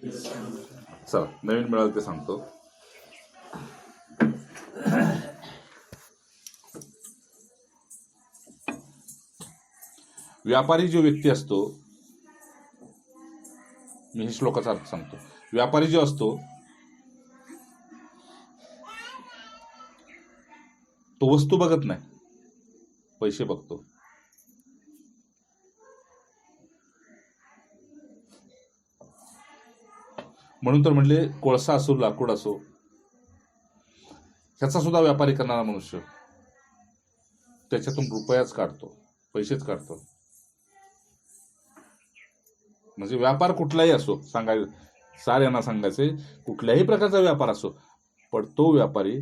चला नवीन मिळालं ते सांगतो. व्यापारी जो व्यक्ती असतो, मी हे श्लोकाचा अर्थ सांगतो. व्यापारी जो असतो तो वस्तू बघत नाही, पैसे बघतो. म्हणून तर म्हणले कोळसा असो लाकूड असो, ह्याचा सुद्धा व्यापारी करणारा मनुष्य त्याच्यातून रुपयाच काढतो, पैसेच काढतो. म्हणजे व्यापार कुठलाही असो, साऱ्यांना सांगायचे कुठल्याही प्रकारचा व्यापार असो, पण तो व्यापारी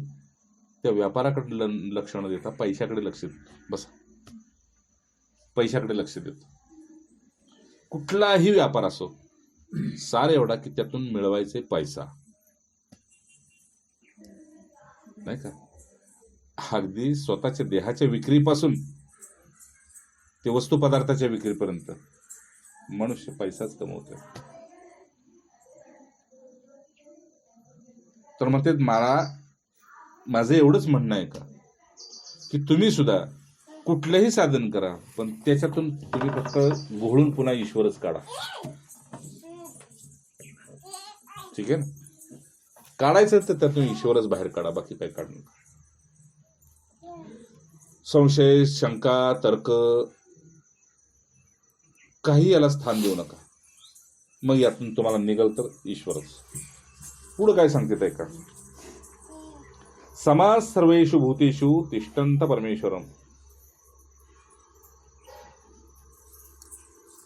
त्या व्यापाराकडे लक्ष न देता पैशाकडे लक्ष बस पैशाकडे लक्ष देतो. कुठलाही व्यापार असो, सार एवढा की त्यातून मिळवायचे पैसा, नाही का. अगदी स्वतःच्या देहाच्या विक्रीपासून ते वस्तू पदार्थाच्या विक्रीपर्यंत मनुष्य पैसाच कमवतो. तर मग ते माझं एवढंच म्हणणं आहे का की तुम्ही सुद्धा कुठलंही साधन करा, पण त्याच्यातून तुम्ही फक्त घोळून पुन्हा ईश्वरच काढा. ठीक आहे ना. काढायचं तर त्यातून ईश्वरच बाहेर काढा, बाकी काय काढणं. संशय, शंका, तर्क काही याला स्थान देऊ नका. मग यातून तुम्हाला निघाल तर ईश्वरच. पुढं काय सांगते ते का, समाज सर्वेषु भूतेषु तिष्ठन्त परमेश्वरम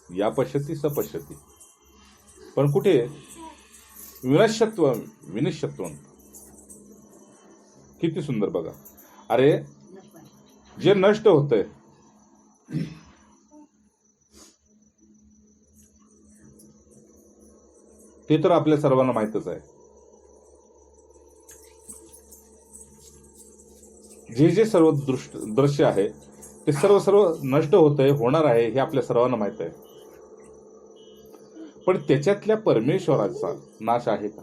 या पश्यती स पश्यती. पण कुठे विनश्यत्व विनिश्यत्व. किती सुंदर बघा. अरे जे नष्ट होतंय ते तर आपल्या सर्वांना माहितच आहे. जे सर्व दृश्य आहे ते सर्व नष्ट होतंय, होणार आहे, हे आपल्या सर्वांना माहित आहे. पण त्याच्यातल्या परमेश्वराचा नाश आहे का?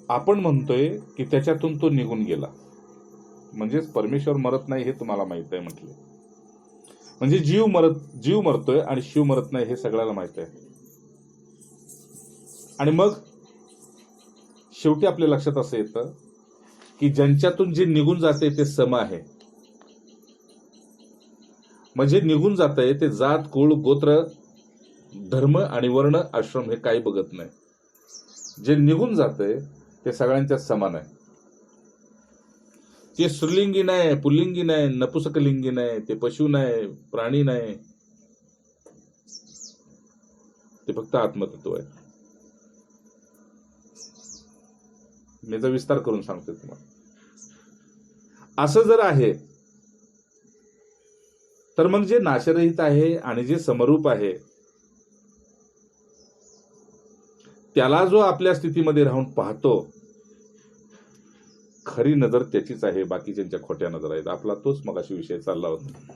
आपण म्हणतोय की त्याच्यातून तो निघून गेला, म्हणजेच परमेश्वर मरत नाही हे तुम्हाला माहित आहे म्हटले. म्हणजे जीव मरतोय आणि शिव मरत नाही हे सगळ्याला माहित आहे. आणि मग शेवटी आपल्या लक्षात असं येतं की ज्यांच्यातून जे निघून जाते ते सम आहे. म्हणजे निघून जात आहे ते जात, कुळ, गोत्र, धर्म आणि वर्ण, आश्रम हे काही बघत नाही. जे निघून जात आहे ते सगळ्यांच्या समान आहे. ते स्त्रीलिंगी नाही, पुल्लिंगी नाही, नपुसकलिंगी नाही, ते पशु नाही, प्राणी नाही, ते फक्त आत्मतत्व आहे. मी याचा विस्तार करून सांगतो तुम्हाला. असं जर आहे तर मग जे नाशरहित आहे आणि जे समरूप आहे त्याला जो आपल्या स्थितीमध्ये राहून पाहतो, खरी नजर त्याचीच आहे, बाकीच्यांच्या खोट्या नजर आहेत. आपला तोच मगाशी विषय चालला होता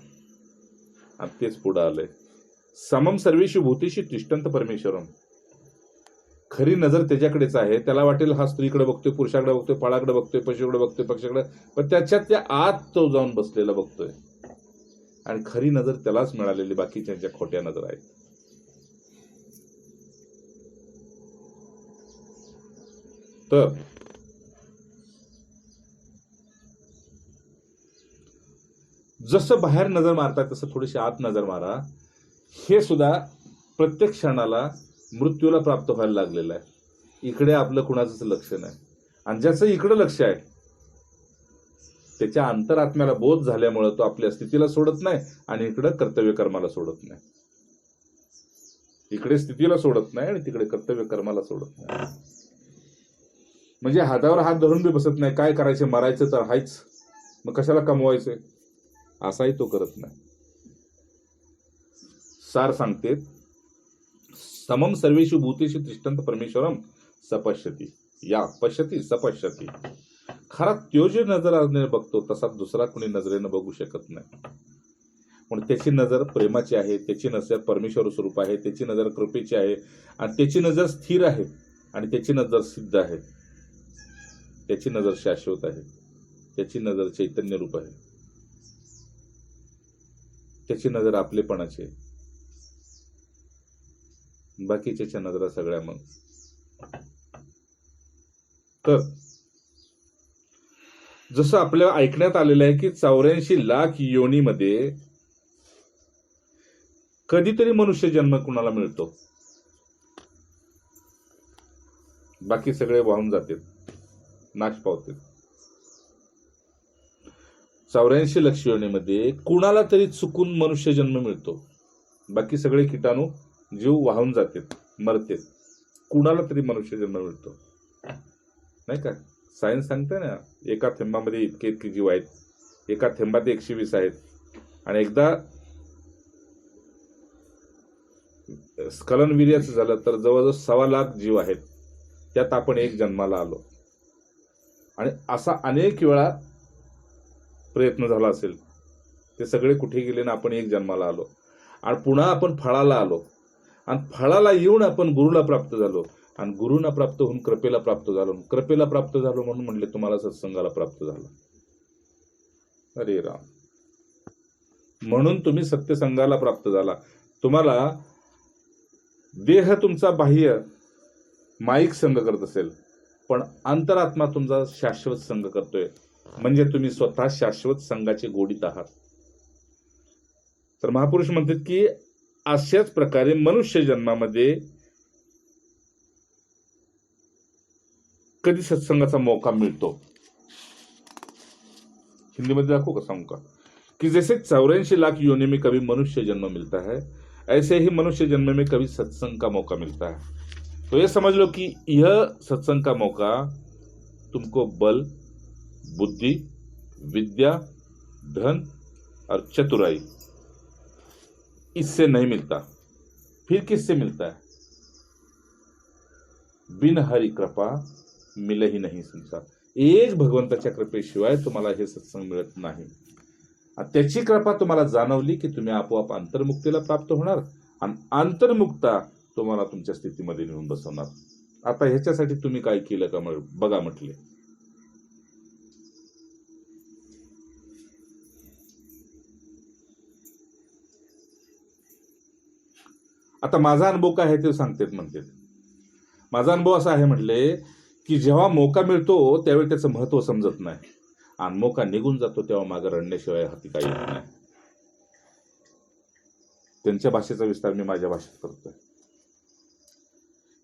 आणि तेच पुढे आलंय. समम सर्वेषु भूतेषु तिष्ठन्त परमेश्वरम. खरी नजर त्याच्याकडेच आहे. त्याला वाटेल हा स्त्रीकडे बघतोय, पुरुषाकडे बघतोय, फळाकडे बघतोय, पशुकडे बघतोय, पक्षाकडे, पण त्याच्यात त्या आत तो जाऊन बसलेला बघतोय. आणि खरी नजर त्यालाच मिळालेली, बाकीच्या खोट्या नजर आहेत. तर जसं बाहेर नजर मारताय तसं थोडीशी आत नजर मारा. हे सुद्धा प्रत्येक क्षणाला मृत्यूला प्राप्त व्हायला लागलेलं आहे. इकडे आपलं कुणाचंच लक्ष नाही. आणि ज्याचं इकडे लक्ष आहे त्याच्या अंतरात्म्याला बोध झाल्यामुळे तो आपल्या स्थितीला सोडत नाही आणि इकडे कर्तव्य कर्माला सोडत नाही. इकडे स्थितीला सोडत नाही आणि तिकडे कर्तव्य कर्माला सोडत नाही. म्हणजे हातावर हात धरून बी बसत नाही. काय करायचे, मरायचं तर हायच, मग कशाला कमवायचे, असाही तो करत नाही. सार सांगते, समम सर्वेषु भूतेषु तिष्ठन्त परमेश्वरम सपश्यती या पश्यती सपश्यती. खरा त्यो जे नजरेने बघतो तसा दुसरा कोणी नजरेनं बघू शकत नाही. म्हणून त्याची नजर प्रेमाची आहे, त्याची नजर परमेश्वर स्वरूप आहे, त्याची नजर कृपेची आहे, आणि त्याची नजर स्थिर आहे, आणि त्याची नजर सिद्ध आहे, त्याची नजर शाश्वत आहे, त्याची नजर चैतन्य रूप आहे, त्याची नजर आपलेपणाची आहे. बाकीच्या नजरा सगळ्या मग. तर जसं आपल्याला ऐकण्यात आलेलं आहे की 84 लाख योनीमध्ये कधीतरी मनुष्य जन्म कुणाला मिळतो, बाकी सगळे वाहून जाते, नाश पावते. 84 लक्ष योनीमध्ये कुणाला तरी चुकून मनुष्य जन्म मिळतो, बाकी सगळे कीटाणू जीव वाहून जाते, मरते. कुणाला तरी मनुष्य जन्म मिळतो, नाही का? सायन्स सांगते ना, एका थेंबामध्ये इतके इतके जीव आहेत, एका थेंबात 120 आहेत, आणि एकदा स्खलनवीर्याचं झालं तर जवळजवळ 1.25 लाख जीव आहेत, त्यात आपण एक जन्माला आलो. आणि असा अनेक वेळा प्रयत्न झाला असेल, ते सगळे कुठे गेले ना आपण एक जन्माला आलो, आणि पुन्हा आपण फळाला आलो, आणि फळाला येऊन आपण गुरुला प्राप्त झालो, आणि गुरुना प्राप्त होऊन कृपेला प्राप्त झालो, कृपेला प्राप्त झालो म्हणून म्हणले तुम्हाला सत्संगाला प्राप्त झाला. अरे राम, म्हणून तुम्ही सत्यसंगाला प्राप्त झाला. तुम्हाला देह तुमचा बाह्य माईक संग करत असेल, पण अंतरात्मा तुमचा शाश्वत संग करतोय, म्हणजे तुम्ही स्वतः शाश्वत संघाचे गोडीत आहात. तर महापुरुष म्हणतात की अशाच प्रकारे मनुष्य जन्मामध्ये कधी सत्संगाचा मौका मिळतो. हिंदी में आपको का सांगू का कि जैसे 84 लाख योनि में कभी मनुष्य जन्म मिलता है, ऐसे ही मनुष्य जन्म में कभी सत्संग का मौका मिलता है. तो ये समझ लो कि यह सत्संग का मौका तुमको बल, बुद्धि, विद्या, धन और चतुराई इससे नहीं मिलता. फिर किससे मिलता है? बिन हरि कृपा मिल ही नाही संसार. एक भगवंताच्या कृपेशिवाय तुम्हाला हे सत्संग मिळत नाही. त्याची कृपा तुम्हाला जाणवली की तुम्ही आपोआप अंतर्मुक्तीला प्राप्त होणार, आणि अंतर्मुक्ता तुम्हाला तुमच्या स्थितीमध्ये नेऊन बसवणार. आता ह्याच्यासाठी तुम्ही काय केलं का बघा म्हटले. आता माझा अनुभव काय आहे ते सांगतेत म्हणते. माझा अनुभव असा आहे म्हटले की जेव्हा मौका मिळतो त्यावेळी त्याचं महत्व समजत नाही, आणि मौका निघून जातो तेव्हा मागे रडण्याशिवाय हाती काही येत नाही. त्यांच्या भाषेचा विस्तार मी माझ्या भाषेत करतोय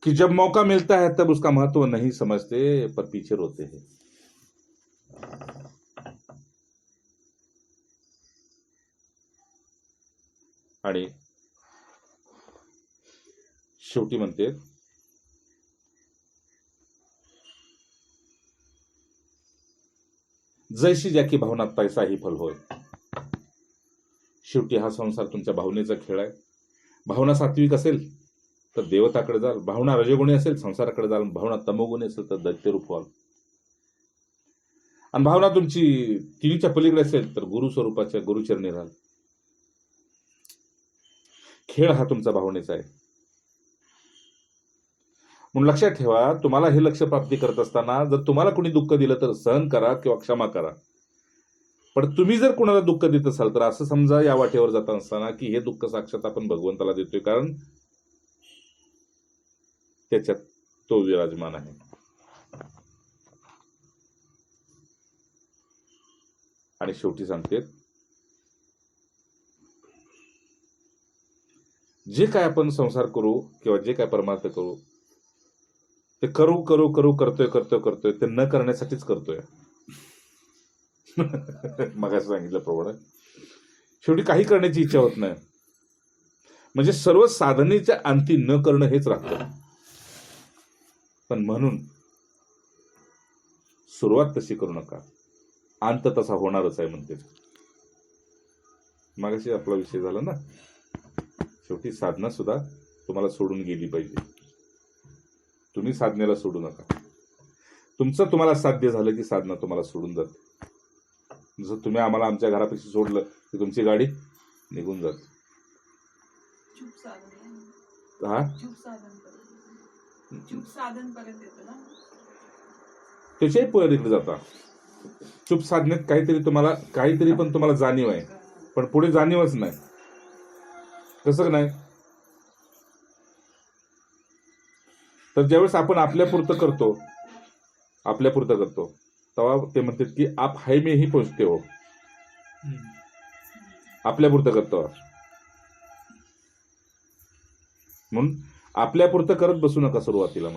कि जब मौका मिलता है तब उसका महत्व नहीं समझते, पर पीछे रोते हैं. आणि शेवटी म्हणते जैशी ज्याकी भावना तैसा ही फल होय. शेवटी हा संसार तुमच्या भावनेचा खेळ आहे. भावना सात्विक असेल तर देवताकडे जाल, भावना रजोगुणी असेल संसाराकडे जाल, भावना तमोगुणी असेल तर दैत्यरूप व्हाल, आणि भावना तुमची तिन्हीच्या पलीकडे असेल तर गुरु स्वरूपाच्या गुरुचरणी राहाल. खेळ हा तुमचा भावनेचा आहे. म्हणून लक्षात ठेवा, तुम्हाला हे लक्ष्य प्राप्ती करत असताना जर तुम्हाला कोणी दुःख दिलं तर सहन करा किंवा क्षमा करा. पण तुम्ही जर कोणाला दुःख देत असाल तर असं समजा या वाटेवर जात असताना की हे दुःख साक्षात आपण भगवंताला देतोय, कारण त्याच्यात तो विराजमान आहे. आणि शेवटी सांगते, जे काय आपण संसार करू किंवा जे काय परमार्थ करू ते करू करू करू करतोय ते न करण्यासाठीच करतोय. मग सांगितल्याप्रमाणे शेवटी काही करण्याची इच्छा होत नाही, म्हणजे सर्व साधनेच्या अंती न करणं हेच राहतं. पण म्हणून सुरुवात तशी करू नका, अंत तसा होणारच आहे म्हणते. मगाशी आपला विषय झाला ना, शेवटी साधना सुद्धा तुम्हाला सोडून गेली पाहिजे. तुम्ही साधनेला सोडू नका. तुमचं तुम्हाला साध्य झालं की साधना तुम्हाला सोडून जाते. जसं तुम्ही आम्हाला आमच्या घरापाशी सोडलं की तुमची गाडी निघून जात. चूप साधन हा चूप साधन पर्यंत येतो ना. त्याच्याही पलीकडे जाता. चूप साधण्यात काहीतरी पण तुम्हाला जाणीव आहे, पण पुढे जाणीवच नाही. कसं नाही? तर ज्यावेळेस आपण आपल्यापुरतं करतो तेव्हा ते म्हणतात की आप है में ही पोचते हो. आपल्यापुरतं करतो म्हणून आपल्यापुरतं करत बसू नका सुरुवातीला.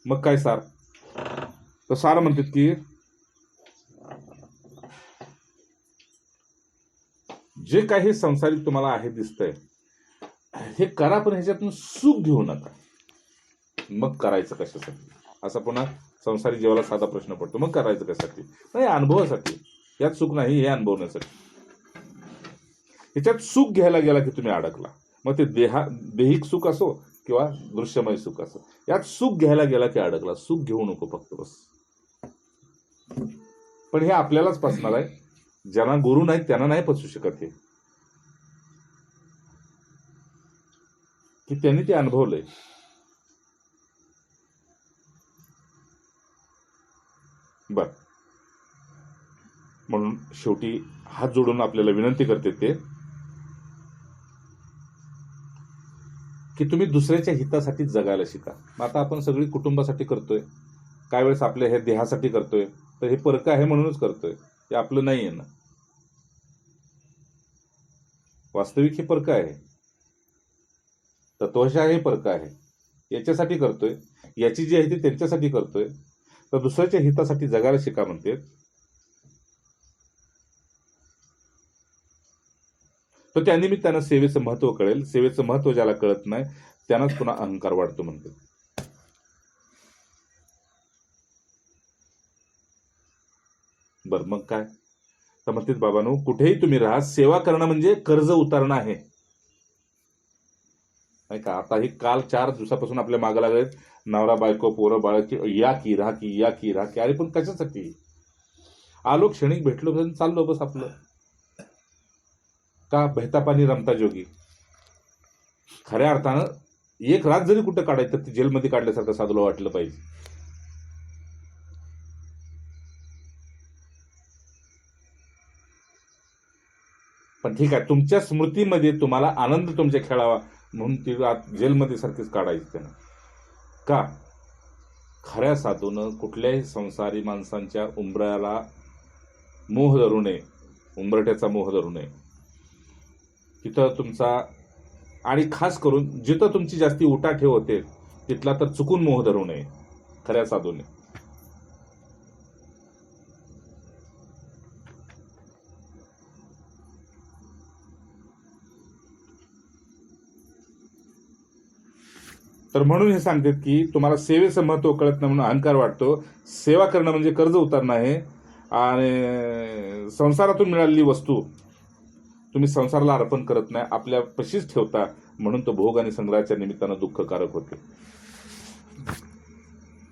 मग काय सार? तर सार म्हणतात की जे काही संसारिक तुम्हाला आहे दिसतंय हे करा, पण ह्याच्यातून सुख घेऊ नका. मग करायचं कशासाठी? असा पुन्हा संसारिक जीवाला साधा प्रश्न पडतो. मग करायचं कशासाठी? नाही, अनुभवासाठी. यात सुख नाही हे अनुभवण्यासाठी. ह्याच्यात सुख घ्यायला गेला की तुम्ही अडकला. मग ते देहिक सुख असो किंवा दृश्यमय सुख असो, यात सुख घ्यायला गेला की अडकला. सुख घेऊ नको फक्त बस. पण हे आपल्यालाच पचणार आहे. ज्यांना गुरु नाहीत त्यांना नाही पचू शकत हे, की त्यांनी ते अनुभवलंय. बर, म्हणून शेवटी हात जोडून आपल्याला विनंती करते ते की तुम्ही दुसऱ्याच्या हितासाठी जगायला शिका. आता आपण सगळी कुटुंबासाठी करतोय, काय वेळेस आपल्या हे देहासाठी करतोय, तर हे परक आहे म्हणूनच करतोय. ते आपलं नाही आहे ना. वास्तविक हे परक आहे, तत्वशः हे परक आहे. याच्यासाठी करतोय, याची जी आहे ती त्यांच्यासाठी करतोय. तर दुसऱ्याच्या हितासाठी जगायला शिका म्हणते. तर त्यानिमित्तानं सेवेचं महत्व कळेल. सेवेचं महत्व ज्याला कळत नाही त्यानंच पुन्हा अहंकार वाढतो म्हणते. बर, मग काय? तर म्हणतात बाबांनो, कुठेही तुम्ही राहा, सेवा करणं म्हणजे कर्ज उतारणं आहे, नाही का? आता ही काल 4 दिवसापासून आपल्या मागे लागलेत नवरा बायको पोरं बाळ की या की राहा की या की राहा की. अरे पण कशासाठी? आलो, क्षणिक भेटलो, चाललो बस आपलं. का बहता पाणी रमता जोगी? खऱ्या अर्थानं एक रात जरी कुठं काढायचं तर जेलमध्ये काढल्यासारखं साधूला वाटलं पाहिजे. पण ठीक आहे, तुमच्या स्मृतीमध्ये तुम्हाला आनंद तुमच्या खेळावा म्हणून ती रात जेलमध्ये सारखीच काढायची त्यानं. का? खऱ्या साधूनं कुठल्याही संसारी माणसांच्या उंबऱ्याला मोह धरू नये, उंबरट्याचा मोह धरू नये. तिथं तुमचा, आणि खास करून जिथं तुमची जास्ती उठाठेव होते तिथला तर चुकून मोह धरू नये खऱ्या साधूने. तर म्हणून हे सांगतात की तुम्हाला सेवेचं महत्व कळत नाही म्हणून अहंकार वाटतो. सेवा करणं म्हणजे कर्ज उतारणं आहे. आणि संसारातून मिळालेली वस्तू तुम्ही संसाराला अर्पण करत नाही, आपल्या पशीच ठेवता, म्हणून तो भोग आणि संग्रहाच्या निमित्तानं दुःखकारक होते.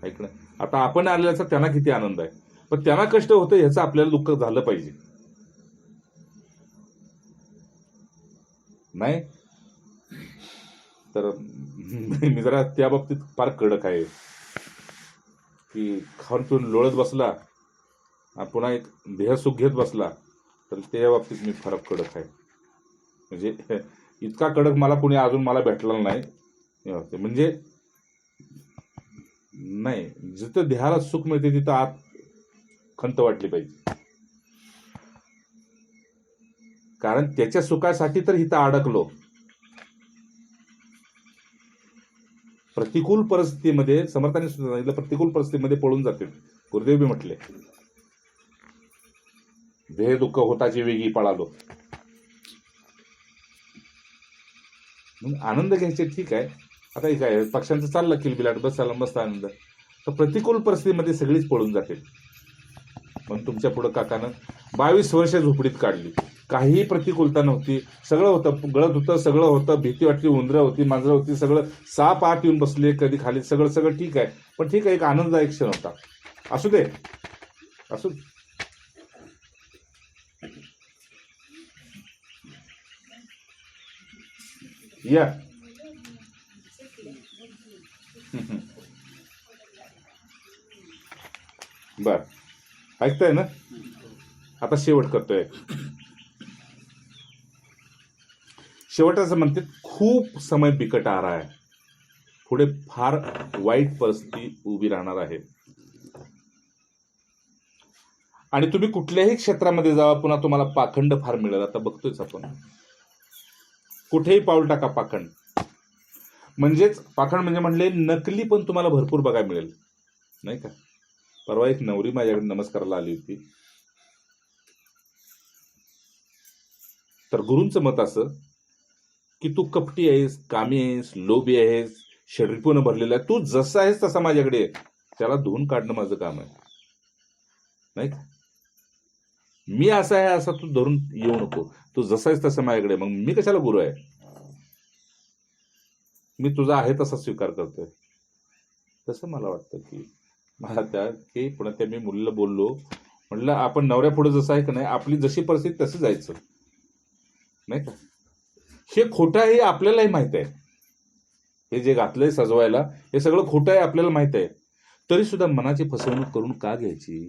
ऐकणं, आता आपण आलेल्याचा त्यांना किती आनंद आहे, पण त्यांना कष्ट होतं ह्याचं आपल्याला दुःख झालं पाहिजे नाही. तर मी जरा त्या बाबतीत फार कडक आहे की खाऊन पिऊन लोळत बसला पुन्हा एक देह सुख घेत बसला तर त्या बाबतीत मी फार कडक आहे. म्हणजे इतका कडक मला कुणी अजून मला भेटलेला नाही. म्हणजे नाही, जिथं देहाला सुख मिळते तिथं आत खंत वाटली पाहिजे. कारण त्याच्या सुखासाठी तर इथं अडकलो. प्रतिकूल परिस्थितीमध्ये, समर्थाने सुद्धा सांगितलं, प्रतिकूल परिस्थितीमध्ये पळून जाते. गुरुदेव बी म्हटले, देह दुःख होताची वेगळी पळालो. मग आनंद घ्यायचे, ठीक आहे. आता हे काय पक्ष्यांचं चाललं किलबिलाट, बसायला मस्त आनंद. तर प्रतिकूल परिस्थितीमध्ये सगळीच पळून जाते. मग तुमच्या पुढं काकानं 22 वर्ष झोपडीत काढली, काहीही प्रतिकूलता नव्हती, सगळं होतं, गळत होतं, सगळं होतं, भीती वाटली, उंदरं होती, मांजरं होती, सगळं, साप आत येऊन बसले कधी खाली, सगळं ठीक आहे. पण ठीक आहे, एक आनंददायक क्षण होता. असू दे, असू दे. या बर, ऐकताय ना? आता शेवट करतोय. शेवटाचं म्हणते, खूप समय बिकट आ रहा है, पुढे फार वाईट परिस्थिती उभी राहणार आहे. आणि तुम्ही कुठल्याही क्षेत्रामध्ये जावा, पुन्हा तुम्हाला पाखंड फार मिळेल. आता बघतोयच आपण, कुठेही पाऊल टाका पाखंड. म्हणजेच पाखंड म्हणजे म्हणले नकली पण तुम्हाला भरपूर बघायला मिळेल, नाही का? परवा एक नवरी माझ्याकडे नमस्काराला आली होती. तर गुरूंचं मत असं की तू कपटी आहेस, कामी आहेस, लोभी आहेस, शरीरपूर्ण भरलेला आहे, तू जसा आहेस तसा माझ्याकडे आहे. त्याला धुवून काढणं माझं काम आहे, नाही का? मी असा आहे असा तू धरून येऊ नको. तू जसा आहेस तसं माझ्याकडे. मग मी कशाला गुरु आहे? मी तुझा आहे तसा स्वीकार करतोय. तसं मला वाटतं की मला की पुन्हा त्या मी मुलीला बोललो, म्हटलं आपण नवऱ्या पुढे जसं आहे का नाही, आपली जशी परिस्थिती तसं जायचं, नाही का? हे खोटं आहे, आपल्यालाही माहित आहे. हे जे घातलंय सजवायला, हे सगळं खोटं आहे, आपल्याला माहित आहे. तरी सुद्धा मनाची फसवणूक करून का घ्यायची?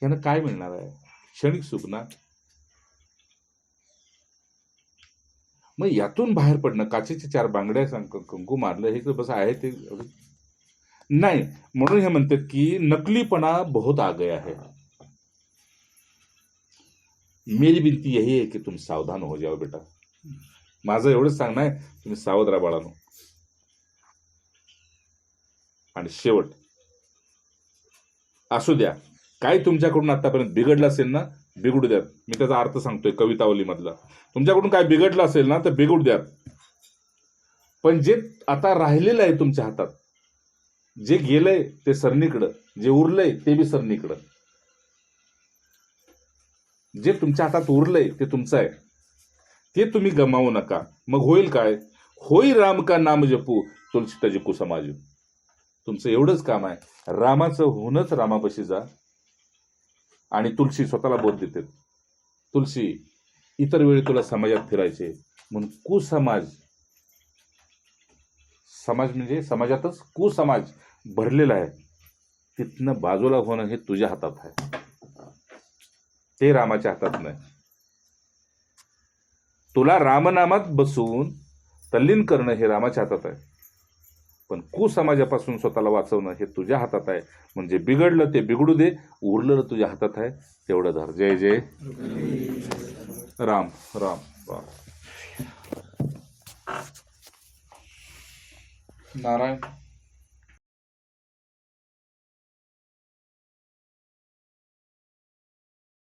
यानं काय मिळणार आहे? क्षणिक सुख ना. मग यातून बाहेर पडणं, काचेच्या 4 बांगड्या कुंकू मारलं, हे बस आहे ते नाही. म्हणून हे म्हणतात की नकलीपणा बहुत आ गया है. मेरी विनती यही है कि तुम सावधान हो जाओ बेटा. माझं एवढंच सांगणं आहे, तुम्ही सावध राहा बाळांनो. आणि शेवट, असू द्या काय तुमच्याकडून आतापर्यंत बिघडलं असेल ना, बिघडू द्यात. मी त्याचा अर्थ सांगतोय कवितावली मधला. तुमच्याकडून काय बिघडलं असेल ना तर बिघडू द्यात. पण जे आता राहिलेलं आहे तुमच्या हातात, जे गेलंय ते सरणीकडं, जे उरलंय ते बी सरणीकडं. जे तुमच्या हातात उरलंय ते तुमचं आहे, ते तुम्ही गमावू नका. मग होईल काय? होई राम का नाम जपू, तुलसी तजकू समाजू. तुमचं एवढंच काम आहे, रामाचं होऊनच रामापाशी जा. आणि तुलसी स्वतःला बोध देते, तुलसी इतर वेळी तुला समाजात फिरायचे, म्हणून कुसमाज, समाज म्हणजे समाजातच कुसमाज भरलेला आहे, तिथनं बाजूला होणं हे तुझ्या हातात आहे, ते रामाच्या हातात नाही. तुला रामनामात बसून तल्लीन करणं हे रामाच्या हातात आहे, पण कुसमाजापासून स्वतःला वाचवणं हे तुझ्या हातात आहे. म्हणजे बिघडलं ते बिघडू दे, उरलेलं तुझ्या हातात आहे, तेवढं धर. जय जय राम राम राम. नारायण.